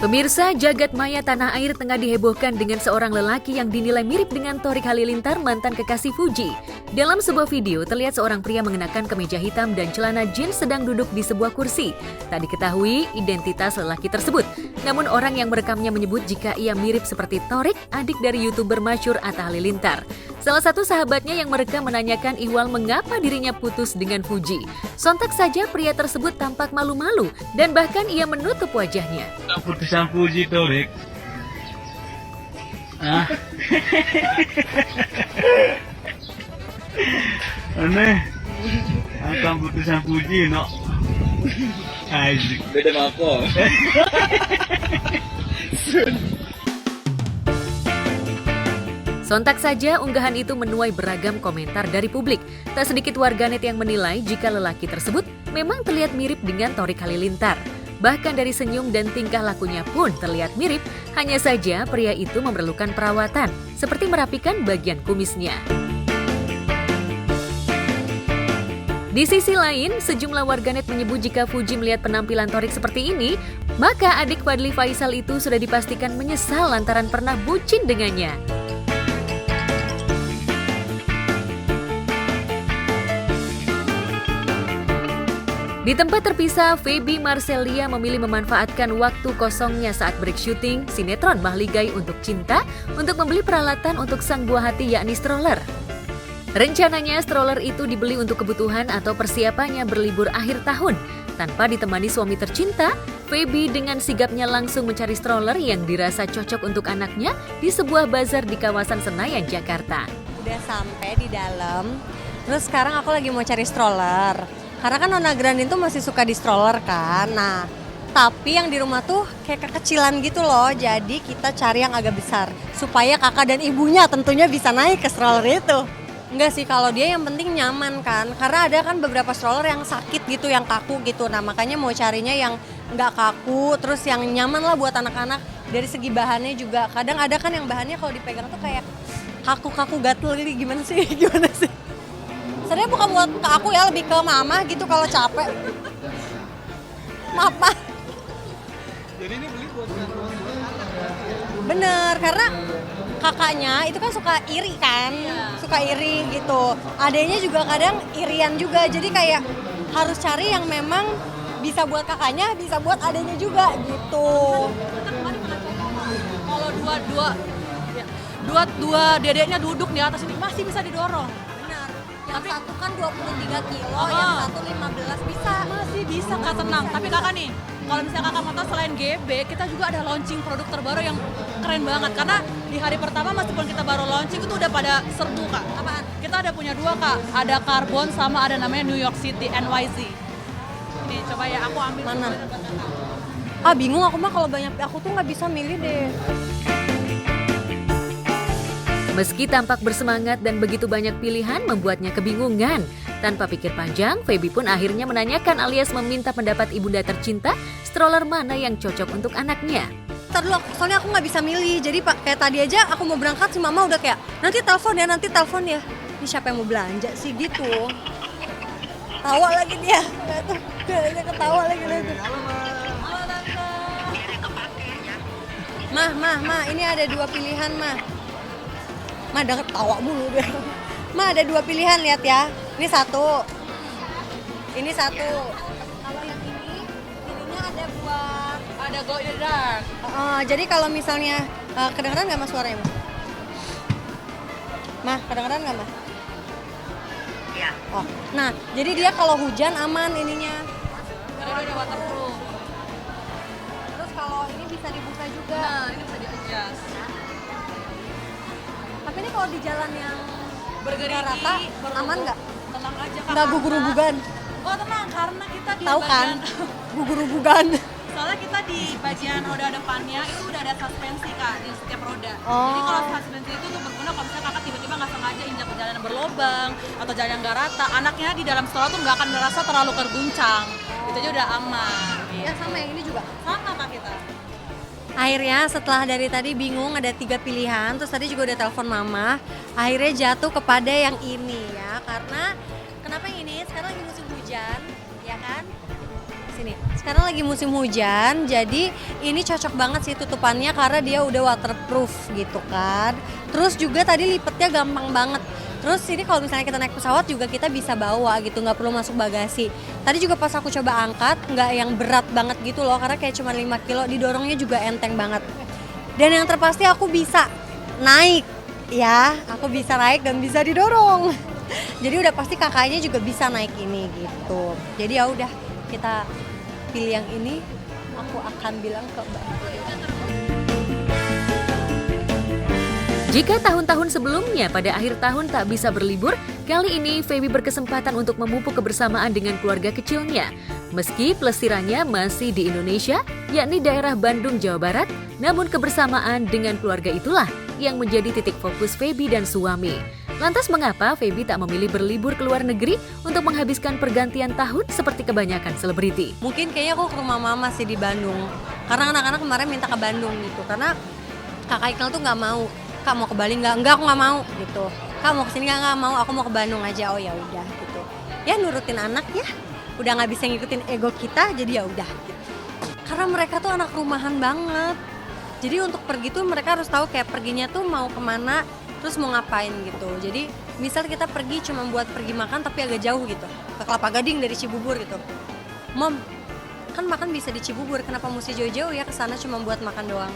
Pemirsa, jagat maya tanah air tengah dihebohkan dengan seorang lelaki yang dinilai mirip dengan Thorik Halilintar, mantan kekasih Fuji. Dalam sebuah video, terlihat seorang pria mengenakan kemeja hitam dan celana jeans sedang duduk di sebuah kursi. Tak diketahui identitas lelaki tersebut. Namun orang yang merekamnya menyebut jika ia mirip seperti Thorik, adik dari YouTuber masyhur Atta Halilintar. Salah satu sahabatnya yang merekam menanyakan ihwal mengapa dirinya putus dengan Fuji. Sontak saja pria tersebut tampak malu-malu dan bahkan ia menutup wajahnya. Putusan Fuji, Thorik. Ah. Aneh. Akan putusan Fuji, no. Asik. Beda sama aku. Sontak saja unggahan itu menuai beragam komentar dari publik. Tak sedikit warganet yang menilai jika lelaki tersebut memang terlihat mirip dengan Thorik Halilintar. Bahkan dari senyum dan tingkah lakunya pun terlihat mirip, hanya saja pria itu memerlukan perawatan, seperti merapikan bagian kumisnya. Di sisi lain, sejumlah warganet menyebut jika Fuji melihat penampilan Thorik seperti ini, maka adik Fadly Faisal itu sudah dipastikan menyesal lantaran pernah bucin dengannya. Di tempat terpisah, Feby Marcelia memilih memanfaatkan waktu kosongnya saat break syuting sinetron Mahligai Untuk Cinta untuk membeli peralatan untuk sang buah hati yakni stroller. Rencananya stroller itu dibeli untuk kebutuhan atau persiapannya berlibur akhir tahun. Tanpa ditemani suami tercinta, Feby dengan sigapnya langsung mencari stroller yang dirasa cocok untuk anaknya di sebuah bazar di kawasan Senayan, Jakarta. Udah sampai di dalam, terus sekarang aku lagi mau cari stroller. Karena kan Nona Grandin tuh masih suka di stroller kan. Nah, tapi yang di rumah tuh kayak kekecilan gitu loh. Jadi kita cari yang agak besar supaya kakak dan ibunya tentunya bisa naik ke stroller itu. Enggak sih, kalau dia yang penting nyaman kan. Karena ada kan beberapa stroller yang sakit gitu, yang kaku gitu. Nah, makanya mau carinya yang nggak kaku, terus yang nyaman lah buat anak-anak. Dari segi bahannya juga, kadang ada kan yang bahannya kalau dipegang tuh kayak kaku-kaku gatel gitu. Gimana sih? Gimana sih? Sebenarnya bukan buat ke aku ya, lebih ke mama gitu kalau capek. Maaf, Pak. Jadi ini beli buat Bener, karena kakaknya itu kan suka iri kan, suka iri gitu. Adanya juga kadang irian juga, jadi kayak harus cari yang memang bisa buat kakaknya, bisa buat adanya juga gitu. Kalau dua dedeknya duduk di atas ini masih bisa didorong. Yang satu kan 23 kilo, yang satu 15 bisa. Masih bisa Kak, tenang. Tapi Kakak nih, kalau misalnya Kakak mau tahu selain GB, kita juga ada launching produk terbaru yang keren banget. Karena di hari pertama meskipun kita baru launching itu udah pada serbu Kak. Apaan? Kita ada punya dua Kak, ada Carbon sama ada namanya New York City NYC. Ini coba ya aku ambil. Mana? Bingung aku mah kalau banyak, aku tuh nggak bisa milih deh. Meski tampak bersemangat dan begitu banyak pilihan membuatnya kebingungan. Tanpa pikir panjang, Feby pun akhirnya menanyakan alias meminta pendapat ibunda tercinta stroller mana yang cocok untuk anaknya. Ntar dulu, soalnya aku nggak bisa milih. Jadi kayak tadi aja aku mau berangkat, si mama udah kayak, nanti telepon ya. Ini siapa yang mau belanja sih gitu. Tawa lagi dia. Dia ketawa lagi. Halo Tante. Mah, ini ada dua pilihan, Mah. Mah udah ketawa mulu dia. Mah ada dua pilihan, lihat ya. Ini satu. Kalau yang ininya ada buat Ada Go in the Dark. jadi kalau misalnya kedengeran nggak Mas suaranya, Mas? Mah, kedengeran nggak, Mas? Iya. Oh, nah jadi dia kalau hujan aman ininya. Ada waterproof. Terus kalau ini bisa dibuka juga. Nah, ini bisa di-adjust. Tapi ini kalau di jalan yang Bergerigi, rata aman nggak? Tenang aja Kak. Nggak gugur-gugugan. Oh tenang, karena kita di Tahu kan? Gugur-gugugan. Soalnya kita di bagian roda depannya itu udah ada suspensi Kak di setiap roda. Oh. Jadi kalau suspensi itu tuh berguna kalau misalnya kakak tiba-tiba nggak sengaja injak jalan yang berlobang atau jalan yang nggak rata, anaknya di dalam stroller tuh nggak akan merasa terlalu terguncang. Itu aja udah aman. Ya sama yang ini juga. Sama Kak kita. Akhirnya setelah dari tadi bingung ada 3 pilihan, terus tadi juga udah telepon mama, akhirnya jatuh kepada yang ini ya, karena kenapa yang ini? Sekarang lagi musim hujan, ya kan? sini. Sekarang lagi musim hujan, jadi ini cocok banget sih tutupannya karena dia udah waterproof gitu kan. Terus juga tadi lipetnya gampang banget. Terus ini kalau misalnya kita naik pesawat juga kita bisa bawa gitu, nggak perlu masuk bagasi. Tadi juga pas aku coba angkat, nggak yang berat banget gitu loh, karena kayak cuma 5 kilo, didorongnya juga enteng banget. Dan yang terpasti aku bisa naik, ya, aku bisa naik dan bisa didorong. Jadi udah pasti kakaknya juga bisa naik ini gitu. Jadi ya udah kita pilih yang ini, aku akan bilang ke Mbak. Jika tahun-tahun sebelumnya pada akhir tahun tak bisa berlibur, kali ini Feby berkesempatan untuk memupuk kebersamaan dengan keluarga kecilnya. Meski pelesirannya masih di Indonesia, yakni daerah Bandung, Jawa Barat, namun kebersamaan dengan keluarga itulah yang menjadi titik fokus Feby dan suami. Lantas mengapa Feby tak memilih berlibur ke luar negeri untuk menghabiskan pergantian tahun seperti kebanyakan selebriti? Mungkin kayaknya aku ke rumah mama sih di Bandung. Karena anak-anak kemarin minta ke Bandung gitu. Karena kakak Iqnal tuh nggak mau. Kak mau ke Bali nggak? Enggak, aku nggak mau gitu. Kak mau kesini nggak mau. Aku mau ke Bandung aja. Oh ya udah gitu. Ya nurutin anak ya. Udah nggak bisa ngikutin ego kita, jadi ya udah. Gitu. Karena mereka tuh anak rumahan banget. Jadi untuk pergi tuh mereka harus tahu kayak perginya tuh mau kemana, terus mau ngapain gitu. Jadi misal kita pergi cuma buat pergi makan tapi agak jauh gitu, ke Kelapa Gading dari Cibubur gitu. Mom, kan makan bisa di Cibubur, kenapa mesti jauh-jauh ya ke sana cuma buat makan doang?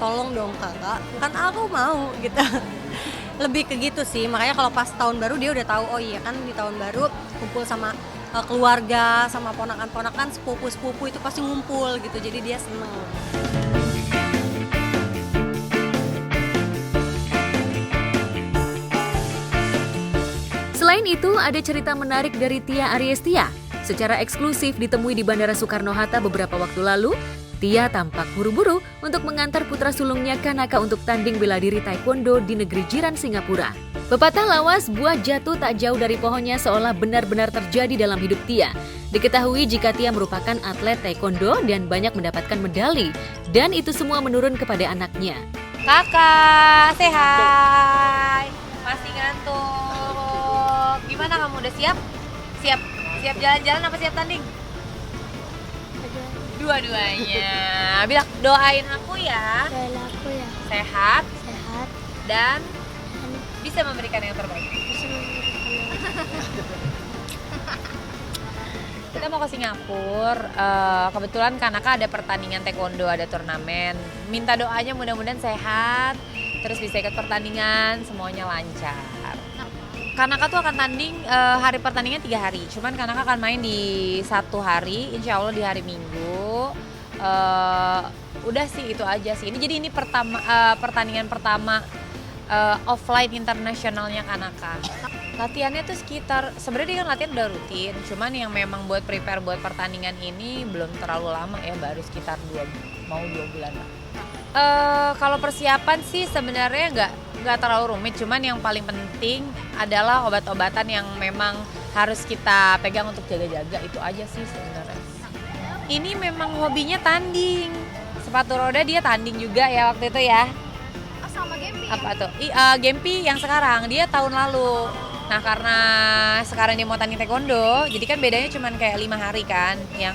Tolong dong kakak, kan aku mau gitu. Lebih ke gitu sih, makanya kalau pas tahun baru dia udah tahu, oh iya kan di tahun baru kumpul sama keluarga, sama ponakan-ponakan, sepupu-sepupu itu pasti ngumpul gitu, jadi dia seneng. Selain itu, ada cerita menarik dari Tia Ariestia. Secara eksklusif ditemui di Bandara Soekarno-Hatta beberapa waktu lalu, Tia tampak buru-buru untuk mengantar putra sulungnya Kanaka untuk tanding bela diri taekwondo di negeri jiran Singapura. Pepatah lawas buah jatuh tak jauh dari pohonnya seolah benar-benar terjadi dalam hidup Tia. Diketahui jika Tia merupakan atlet taekwondo dan banyak mendapatkan medali, dan itu semua menurun kepada anaknya. Kakak, say hi. Masih ngantuk. Gimana kamu udah siap? Siap jalan-jalan apa siap tanding? Dua-duanya. Bilang doain aku ya. Doain aku ya Sehat sehat dan dan bisa memberikan yang terbaik. bisa memberikan Kita mau ke Singapura. Kebetulan Kanaka ada pertandingan taekwondo, ada turnamen. Minta doanya mudah-mudahan sehat, terus bisa ikut pertandingan, semuanya lancar. Kanaka tuh akan tanding hari pertandingan 3 hari. Cuman Kanaka akan main di 1 hari, insya Allah di hari Minggu. Udah sih itu aja sih. Ini pertandingan pertama offline internasionalnya Kanaka. Latihannya tuh sekitar, sebenarnya dia kan latihan udah rutin. Cuman yang memang buat prepare buat pertandingan ini belum terlalu lama ya, baru sekitar 2 bulan lah. Kalau persiapan sih sebenarnya nggak terlalu rumit, cuman yang paling penting adalah obat-obatan yang memang harus kita pegang untuk jaga-jaga, itu aja sih sebenarnya. Ini memang hobinya tanding, sepatu roda dia tanding juga ya waktu itu ya. oh sama Gempi Apa tuh? Gempi yang sekarang, dia tahun lalu. Nah karena sekarang dia mau tanding taekwondo, jadi kan bedanya cuman kayak 5 hari kan, yang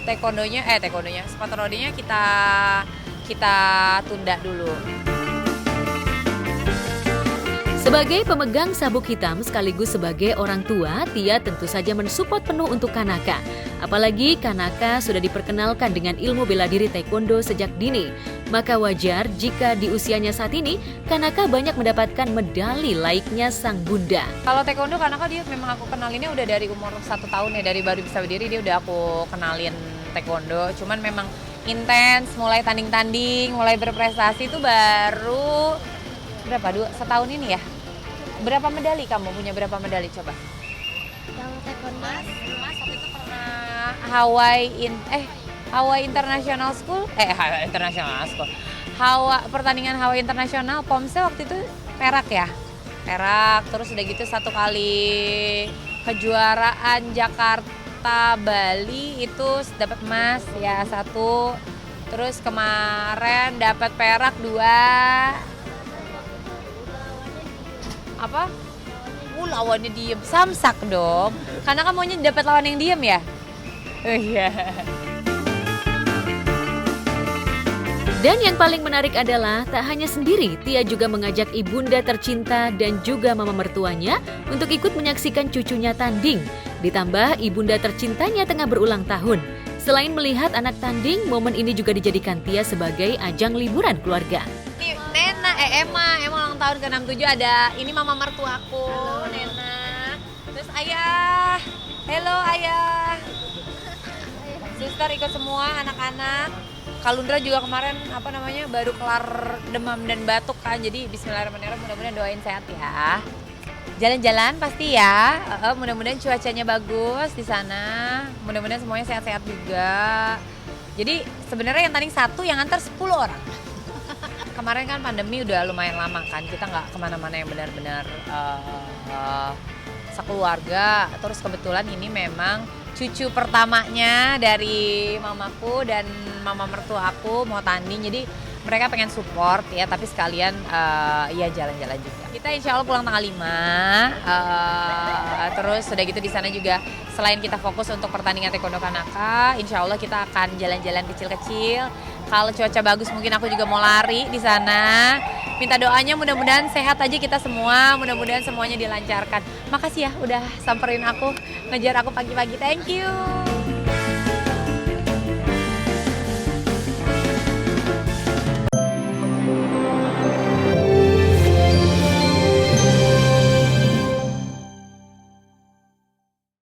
taekwondonya sepatu rodanya kita tunda dulu. Sebagai pemegang sabuk hitam sekaligus sebagai orang tua, Tia tentu saja mensupport penuh untuk Kanaka. Apalagi Kanaka sudah diperkenalkan dengan ilmu bela diri taekwondo sejak dini. Maka wajar jika di usianya saat ini, Kanaka banyak mendapatkan medali layaknya sang bunda. Kalau taekwondo Kanaka dia memang aku kenalinnya udah dari umur 1 tahun ya, dari baru bisa berdiri dia udah aku kenalin taekwondo. Cuman memang intens, mulai tanding-tanding, mulai berprestasi itu baru setahun ini ya. Berapa medali kamu? Punya berapa medali coba? yang taekwondo Mas waktu itu pernah Hawaii International School, pertandingan Hawaii International POMSE waktu itu perak ya. Perak, terus udah gitu 1 kali kejuaraan Jakarta Bali itu dapat emas ya 1. Terus kemarin dapat perak 2. lawannya diem, samsak dong. Karena kan maunya dapat lawan yang diem ya. Oh iya. Dan yang paling menarik adalah tak hanya sendiri, Tia juga mengajak ibunda tercinta dan juga mama mertuanya untuk ikut menyaksikan cucunya tanding. Ditambah ibunda tercintanya tengah berulang tahun. Selain melihat anak tanding, momen ini juga dijadikan Tia sebagai ajang liburan keluarga. Ini Nena, Emma ulang tahun ke-67 ada, ini mama mertuaku, Nena. Terus ayah, hello ayah. Suster ikut semua anak-anak. Kalundra juga kemarin baru kelar demam dan batuk kan, jadi bismillahirrahmanirrahim, mudah-mudahan doain sehat ya. Jalan-jalan pasti ya, mudah-mudahan cuacanya bagus di sana, mudah-mudahan semuanya sehat-sehat juga. Jadi sebenarnya yang tanding 1 yang antar 10 orang. Kemarin kan pandemi udah lumayan lama kan, kita nggak kemana-mana yang benar-benar sekeluarga. Terus kebetulan ini memang cucu pertamanya dari mamaku dan mama mertua aku mau tanding, jadi mereka pengen support ya, tapi sekalian ya jalan-jalan juga. Kita insya Allah pulang tanggal 5, terus udah gitu di sana juga selain kita fokus untuk pertandingan taekwondo kanaka, insya Allah kita akan jalan-jalan kecil-kecil. Kalau cuaca bagus mungkin aku juga mau lari di sana. Minta doanya mudah-mudahan sehat aja kita semua, mudah-mudahan semuanya dilancarkan. Makasih ya udah samperin aku, ngejar aku pagi-pagi, thank you.